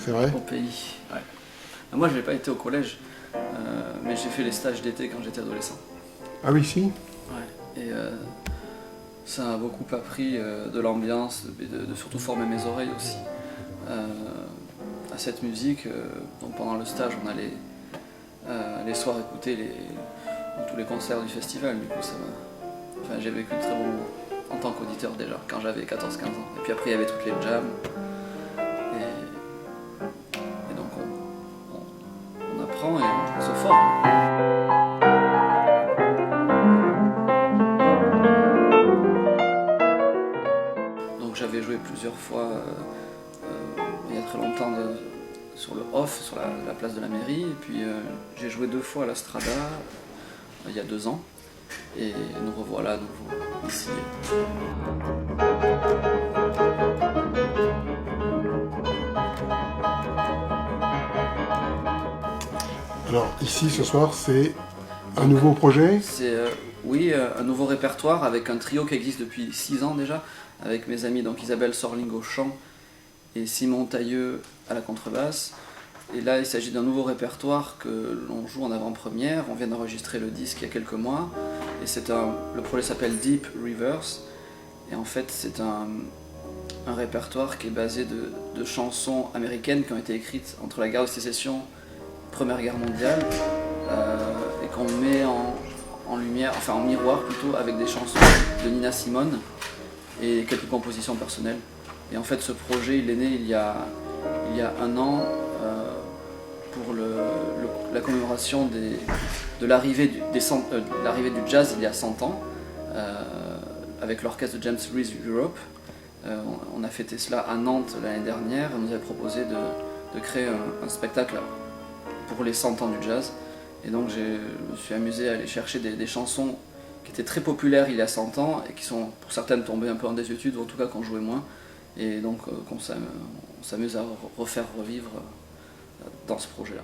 C'est vrai? au pays. Ouais. Moi, je n'ai pas été au collège, mais j'ai fait les stages d'été quand j'étais adolescent. Ah oui, si? Ouais. Et ça m'a beaucoup appris de l'ambiance, de surtout former mes oreilles aussi à cette musique. Donc pendant le stage, on allait les soirs écouter tous les concerts du festival. Du coup, j'ai vécu de très bons moments en tant qu'auditeur déjà, quand j'avais 14-15 ans. Et puis après, il y avait toutes les jams. Et donc, on apprend et on se forme. Donc j'avais joué plusieurs fois il y a très longtemps sur le off, sur la place de la mairie. Et puis j'ai joué 2 fois à la Strada il y a 2 ans. Et nous revoilà à nouveau ici. Alors ici ce soir c'est un nouveau projet? C'est oui, un nouveau répertoire avec un trio qui existe depuis 6 ans déjà, avec mes amis donc Isabelle Sorling au chant et Simon Tailleux à la contrebasse. Et là il s'agit d'un nouveau répertoire que l'on joue en avant-première. On vient d'enregistrer le disque il y a quelques mois et le projet s'appelle Deep Rivers. Et en fait c'est un répertoire qui est basé de chansons américaines qui ont été écrites entre la guerre de sécession et la Première Guerre mondiale. Et qu'on met en lumière, enfin en miroir plutôt, avec des chansons de Nina Simone et quelques compositions personnelles. Et en fait ce projet il est né il y a 1 an pour la commémoration de l'arrivée du jazz il y a 100 ans avec l'orchestre de James Reese Europe. On a fêté cela à Nantes l'année dernière et on nous avait proposé de créer un spectacle pour les 100 ans du jazz. Et donc je me suis amusé à aller chercher des chansons qui étaient très populaires il y a 100 ans et qui sont pour certaines tombées un peu en désuétude, ou en tout cas qu'on jouait moins. Et donc on s'amuse à refaire revivre dans ce projet-là.